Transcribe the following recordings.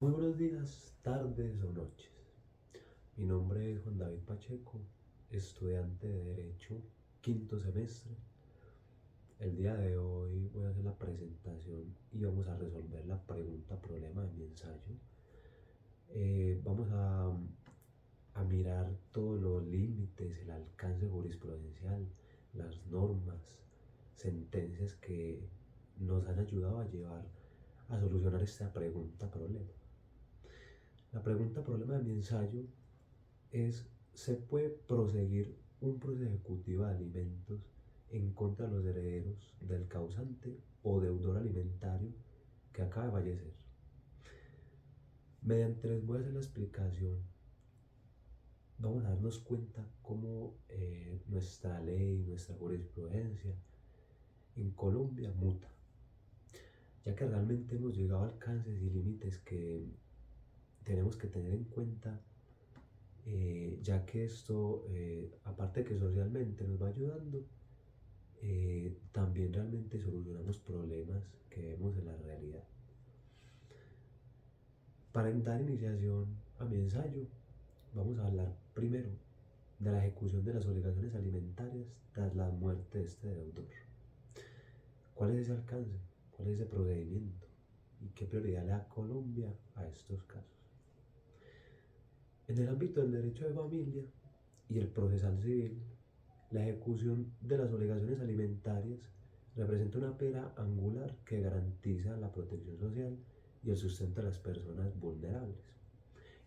Muy buenos días, tardes o noches. Mi nombre es Juan David Pacheco, estudiante de Derecho, quinto semestre. El día de hoy voy a hacer la presentación y vamos a resolver la pregunta problema de mi ensayo. Vamos a mirar todos los límites, el alcance jurisprudencial, las normas, sentencias que nos han ayudado a llevar a solucionar esta pregunta problema. La pregunta problema de mi ensayo es: ¿se puede proseguir un proceso ejecutivo de alimentos en contra de los herederos del causante o deudor alimentario que acaba de fallecer? Mediante les voy a hacer la explicación, vamos a darnos cuenta cómo nuestra ley, nuestra jurisprudencia en Colombia muta, ya que realmente hemos llegado a alcances y límites que tenemos que tener en cuenta, ya que esto, aparte que socialmente nos va ayudando, también realmente solucionamos problemas que vemos en la realidad. Para dar iniciación a mi ensayo, vamos a hablar primero de la ejecución de las obligaciones alimentarias tras la muerte de este deudor. ¿Cuál es ese alcance? ¿Cuál es ese procedimiento? ¿Y qué prioridad le da Colombia a estos casos? En el ámbito del derecho de familia y el procesal civil, la ejecución de las obligaciones alimentarias representa una piedra angular que garantiza la protección social y el sustento de las personas vulnerables.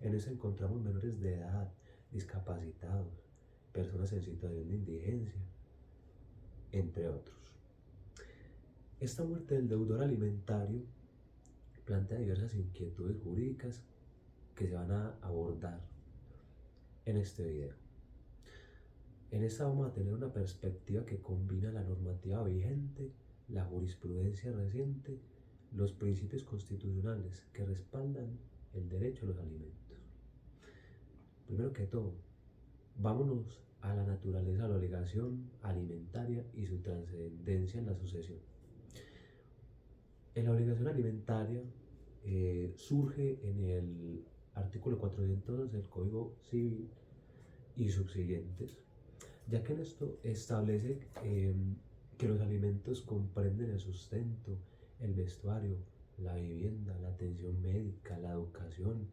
En eso encontramos menores de edad, discapacitados, personas en situación de indigencia, entre otros. Esta muerte del deudor alimentario plantea diversas inquietudes jurídicas que se van a abordar en este video. En esta vamos a tener una perspectiva que combina la normativa vigente, la jurisprudencia reciente, los principios constitucionales que respaldan el derecho a los alimentos. Primero que todo, vámonos a la naturaleza de la obligación alimentaria y su trascendencia en la sucesión. En la obligación alimentaria surge en el artículo 412 del Código Civil y subsiguientes, ya que en esto establece que los alimentos comprenden el sustento, el vestuario, la vivienda, la atención médica, la educación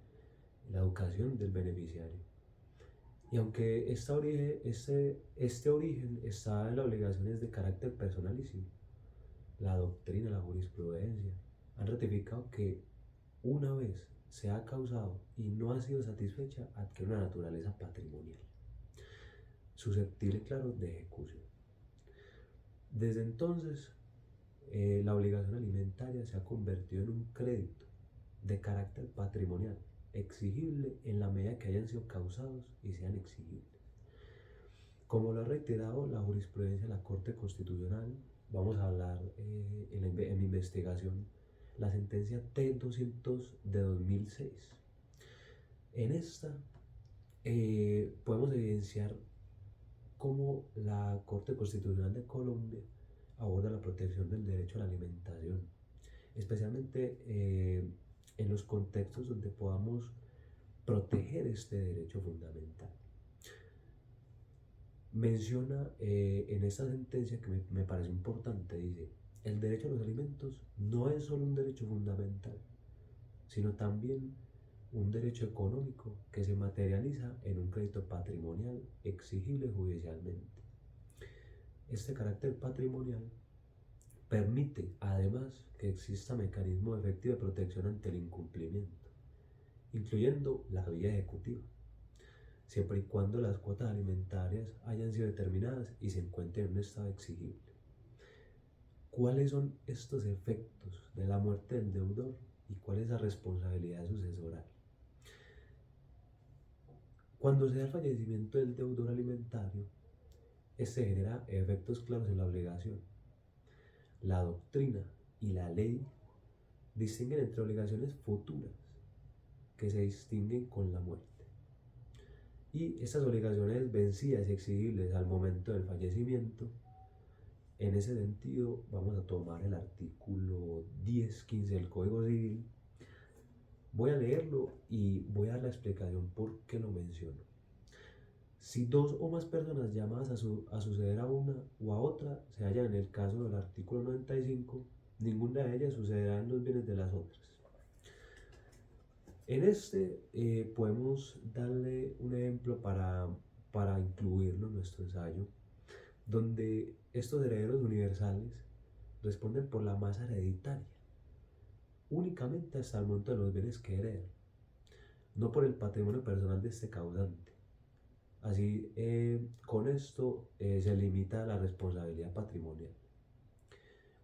del beneficiario. Y aunque este origen está en las obligaciones de carácter personal y civil, la doctrina, la jurisprudencia han ratificado que una vez se ha causado y no ha sido satisfecha, adquiere una naturaleza patrimonial, susceptible, claro, de ejecución. Desde entonces, la obligación alimentaria se ha convertido en un crédito de carácter patrimonial, exigible en la medida que hayan sido causados y sean exigibles. Como lo ha reiterado la jurisprudencia de la Corte Constitucional, vamos a hablar en mi investigación la sentencia T200 de 2006. En esta podemos evidenciar cómo la Corte Constitucional de Colombia aborda la protección del derecho a la alimentación, especialmente en los contextos donde podamos proteger este derecho fundamental. Menciona en esta sentencia que me parece importante, dice: el derecho a los alimentos no es solo un derecho fundamental, sino también un derecho económico que se materializa en un crédito patrimonial exigible judicialmente. Este carácter patrimonial permite además que exista mecanismo efectivo de protección ante el incumplimiento, incluyendo la vía ejecutiva, siempre y cuando las cuotas alimentarias hayan sido determinadas y se encuentren en un estado exigible. ¿Cuáles son estos efectos de la muerte del deudor y cuál es la responsabilidad sucesoral? Cuando se da el fallecimiento del deudor alimentario, este genera efectos claros en la obligación. La doctrina y la ley distinguen entre obligaciones futuras, que se distinguen con la muerte, y estas obligaciones vencidas y exigibles al momento del fallecimiento. En ese sentido, vamos a tomar el artículo 1015 del Código Civil, Voy a leerlo y voy a dar la explicación por qué lo menciono. Si dos o más personas llamadas a suceder a una o a otra se hallan en el caso del artículo 95, ninguna de ellas sucederá en los bienes de las otras. En este podemos darle un ejemplo para incluirlo en nuestro ensayo, donde estos herederos universales responden por la masa hereditaria, únicamente hasta el monto de los bienes que heredan, no por el patrimonio personal de este causante. Así, con esto se limita la responsabilidad patrimonial.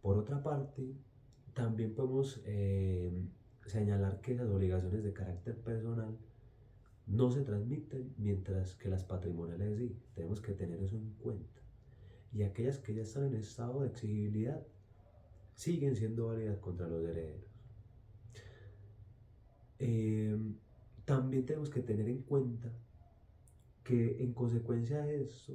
Por otra parte, también podemos señalar que las obligaciones de carácter personal no se transmiten mientras que las patrimoniales sí. Tenemos que tener eso en cuenta. Y aquellas que ya están en estado de exigibilidad siguen siendo válidas contra los herederos. También tenemos que tener en cuenta que en consecuencia de esto,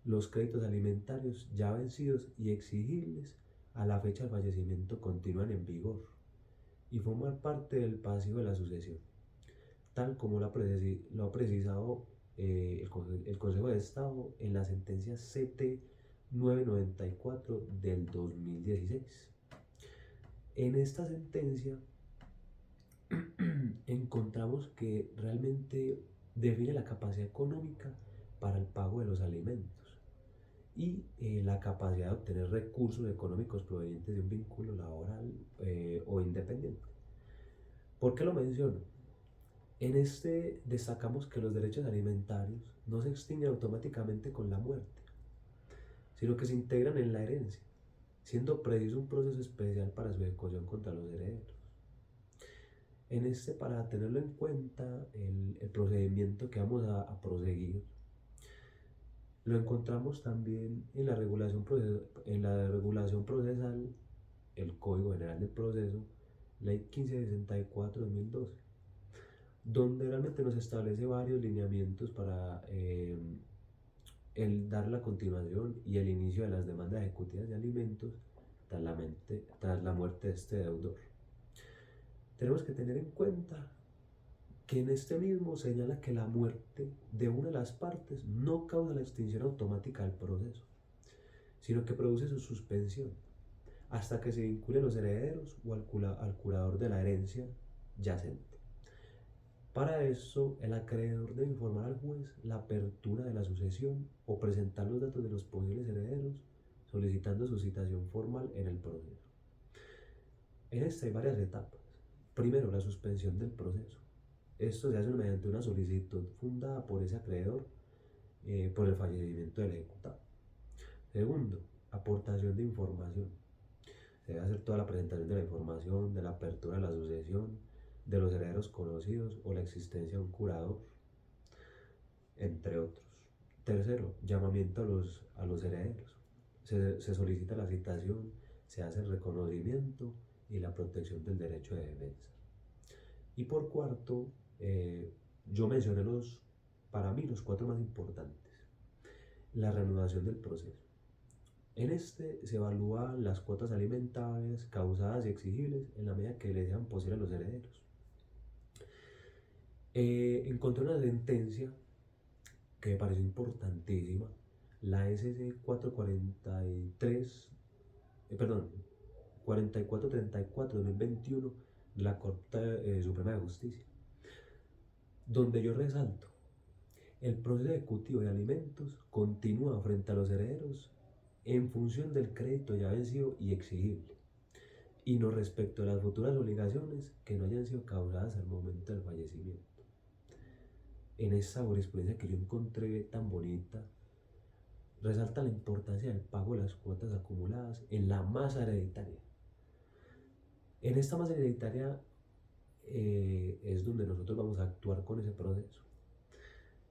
los créditos alimentarios ya vencidos y exigibles a la fecha del fallecimiento continúan en vigor y forman parte del pasivo de la sucesión, tal como lo ha precisado el Consejo de Estado en la sentencia CT 994 del 2016. En esta sentencia encontramos que realmente define la capacidad económica para el pago de los alimentos y la capacidad de obtener recursos económicos provenientes de un vínculo laboral o independiente. ¿Por qué lo menciono? En este destacamos que los derechos alimentarios no se extinguen automáticamente con la muerte, sino que se integran en la herencia, siendo preciso un proceso especial para su ejecución contra los herederos. En este, para tenerlo en cuenta, el procedimiento que vamos a proseguir, lo encontramos también en la regulación procesal, el Código General del Proceso, Ley 1564/2012, donde realmente nos establece varios lineamientos para el dar la continuación y el inicio de las demandas ejecutivas de alimentos tras la muerte de este deudor. Tenemos que tener en cuenta que en este mismo señala que la muerte de una de las partes no causa la extinción automática del proceso, sino que produce su suspensión hasta que se vincule a los herederos o al curador de la herencia yacente. Para eso, el acreedor debe informar al juez la apertura de la sucesión o presentar los datos de los posibles herederos, solicitando su citación formal en el proceso. En este hay varias etapas. Primero, la suspensión del proceso. Esto se hace mediante una solicitud fundada por ese acreedor por el fallecimiento del ejecutado. Segundo, aportación de información. Se debe hacer toda la presentación de la información, de la apertura de la sucesión, de los herederos conocidos o la existencia de un curador, entre otros. Tercero, llamamiento a los herederos. Se solicita la citación, se hace el reconocimiento y la protección del derecho de defensa. Y por cuarto, yo mencioné para mí los cuatro más importantes. La reanudación del proceso. En este se evalúan las cuotas alimentarias causadas y exigibles en la medida que le sean posible a los herederos. Encontré una sentencia que me pareció importantísima, la SC 443, perdón, 4434-2021 de la Corte Suprema de Justicia, donde yo resalto: el proceso ejecutivo de alimentos continúa frente a los herederos en función del crédito ya vencido y exigible, y no respecto a las futuras obligaciones que no hayan sido causadas al momento del fallecimiento. En esa jurisprudencia que yo encontré tan bonita, resalta la importancia del pago de las cuotas acumuladas en la masa hereditaria. En esta masa hereditaria es donde nosotros vamos a actuar con ese proceso.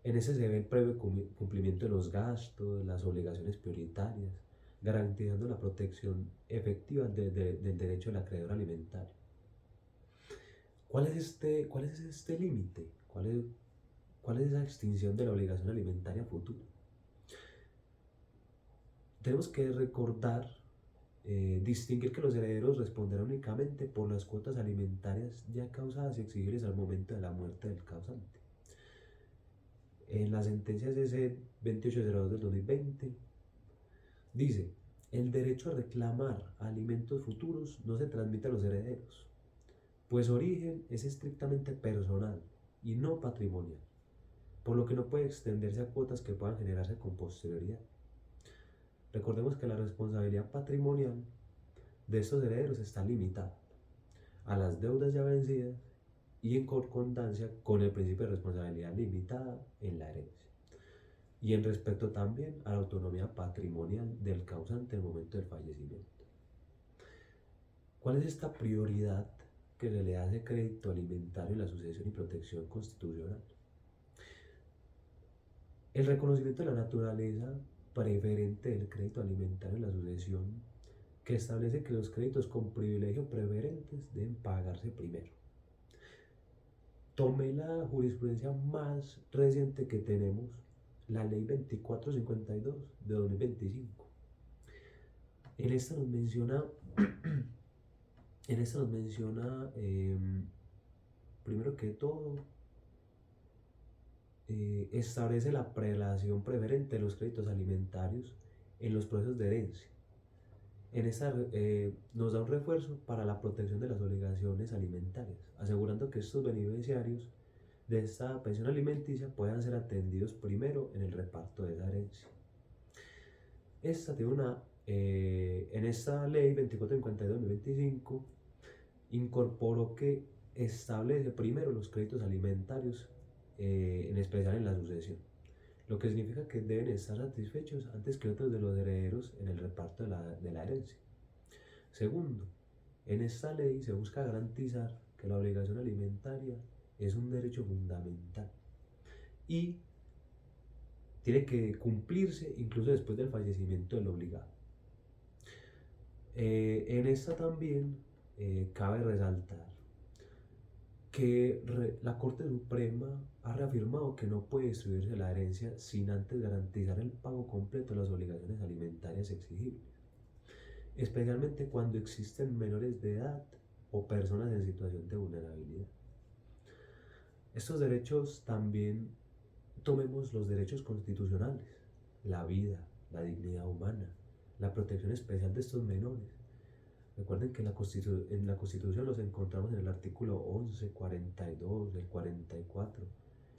En ese se ve el previo cumplimiento de los gastos, las obligaciones prioritarias, garantizando la protección efectiva del derecho del acreedor alimentario. ¿Cuál es este límite? ¿Cuál es esa extinción de la obligación alimentaria futura? Tenemos que recordar distinguir que los herederos responderán únicamente por las cuotas alimentarias ya causadas y exigibles al momento de la muerte del causante. En la sentencia CC 2802 del 2020 dice: el derecho a reclamar alimentos futuros no se transmite a los herederos, pues su origen es estrictamente personal y no patrimonial, por lo que no puede extenderse a cuotas que puedan generarse con posterioridad. Recordemos que la responsabilidad patrimonial de estos herederos está limitada a las deudas ya vencidas y en concordancia con el principio de responsabilidad limitada en la herencia, y en respecto también a la autonomía patrimonial del causante en el momento del fallecimiento. ¿Cuál es esta prioridad que se le hace crédito alimentario en la sucesión y protección constitucional? El reconocimiento de la naturaleza preferente del crédito alimentario en la sucesión, que establece que los créditos con privilegio preferentes deben pagarse primero. Tomé la jurisprudencia más reciente que tenemos, la ley 2452 de 2025. En esta nos menciona, primero que todo, establece la prelación preferente de los créditos alimentarios en los procesos de herencia. En esta nos da un refuerzo para la protección de las obligaciones alimentarias, asegurando que estos beneficiarios de esta pensión alimenticia puedan ser atendidos primero en el reparto de esa herencia. En esta ley 2452-2025 incorporó que establece primero los créditos alimentarios, en especial en la sucesión, lo que significa que deben estar satisfechos antes que otros de los herederos en el reparto de la herencia. Segundo, en esta ley se busca garantizar que la obligación alimentaria es un derecho fundamental y tiene que cumplirse incluso después del fallecimiento del obligado. En esta también cabe resaltar que la Corte Suprema ha reafirmado que no puede distribuirse la herencia sin antes garantizar el pago completo de las obligaciones alimentarias exigibles, especialmente cuando existen menores de edad o personas en situación de vulnerabilidad. Estos derechos también, tomemos los derechos constitucionales, la vida, la dignidad humana, la protección especial de estos menores. Recuerden que en la Constitución los encontramos en el artículo 11, 42, el 44,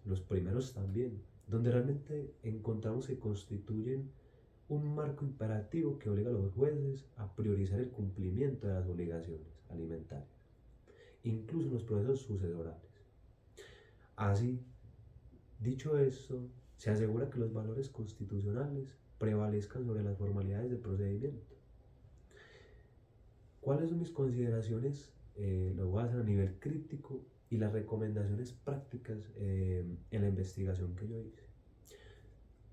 los primeros también, donde realmente encontramos que constituyen un marco imperativo que obliga a los jueces a priorizar el cumplimiento de las obligaciones alimentarias, incluso en los procesos sucedorales. Así, dicho esto, se asegura que los valores constitucionales prevalezcan sobre las formalidades del procedimiento. ¿Cuáles son mis consideraciones? Lo voy a hacer a nivel crítico y las recomendaciones prácticas en la investigación que yo hice.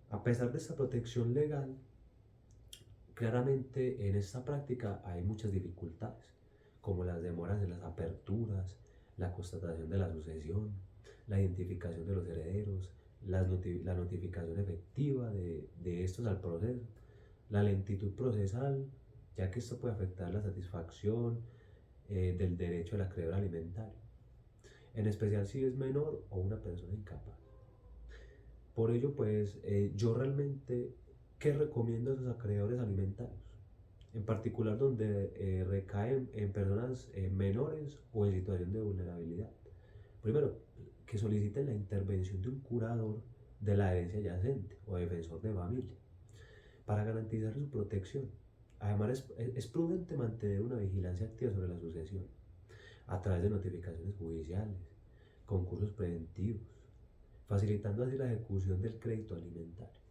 A pesar de esta protección legal, claramente en esta práctica hay muchas dificultades, como las demoras en las aperturas, la constatación de la sucesión, la identificación de los herederos, la notificación efectiva de estos al proceso, la lentitud procesal, ya que esto puede afectar la satisfacción del derecho al acreedor alimentario, en especial si es menor o una persona incapaz. Por ello, pues, yo realmente, ¿qué recomiendo a esos acreedores alimentarios? En particular donde recaen en personas menores o en situación de vulnerabilidad. Primero, que soliciten la intervención de un curador de la herencia yacente o defensor de familia para garantizar su protección. Además, es prudente mantener una vigilancia activa sobre la sucesión a través de notificaciones judiciales, concursos preventivos, facilitando así la ejecución del crédito alimentario.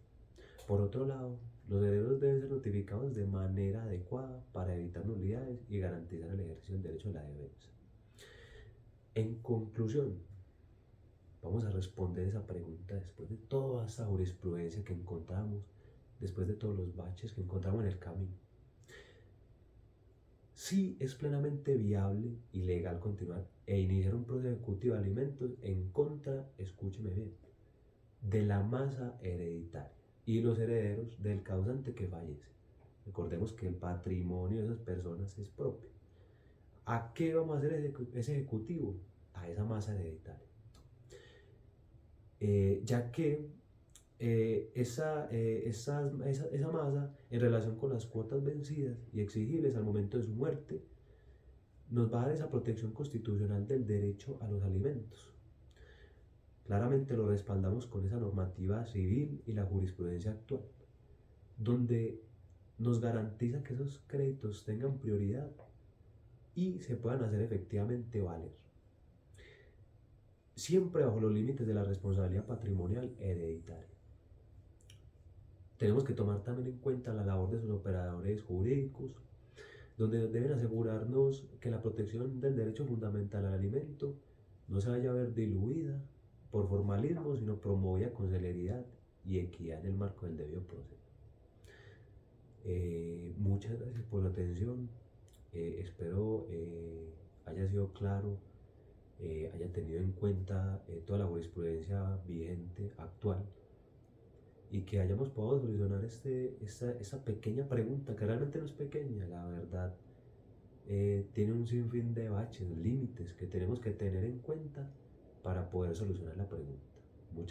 Por otro lado, los herederos deben ser notificados de manera adecuada para evitar nulidades y garantizar el ejercicio del derecho de la defensa. En conclusión, vamos a responder esa pregunta después de toda esa jurisprudencia que encontramos, después de todos los baches que encontramos en el camino. Sí es plenamente viable y legal continuar e iniciar un proceso ejecutivo de alimentos en contra, escúcheme bien, de la masa hereditaria y los herederos del causante que fallece. Recordemos que el patrimonio de esas personas es propio. ¿A qué vamos a hacer ese ejecutivo? A esa masa hereditaria. Ya que esa masa, en relación con las cuotas vencidas y exigibles al momento de su muerte, nos va a dar esa protección constitucional del derecho a los alimentos. Claramente lo respaldamos con esa normativa civil y la jurisprudencia actual, donde nos garantiza que esos créditos tengan prioridad y se puedan hacer efectivamente valer, siempre bajo los límites de la responsabilidad patrimonial hereditaria. Tenemos que tomar también en cuenta la labor de sus operadores jurídicos, donde deben asegurarnos que la protección del derecho fundamental al alimento no se vaya a ver diluida por formalismo, sino promovida con celeridad y equidad en el marco del debido proceso. Muchas gracias por la atención. Espero haya sido claro, haya tenido en cuenta toda la jurisprudencia vigente actual y que hayamos podido solucionar esta pequeña pregunta, que realmente no es pequeña, la verdad. Tiene un sinfín de baches, límites que tenemos que tener en cuenta para poder solucionar la pregunta.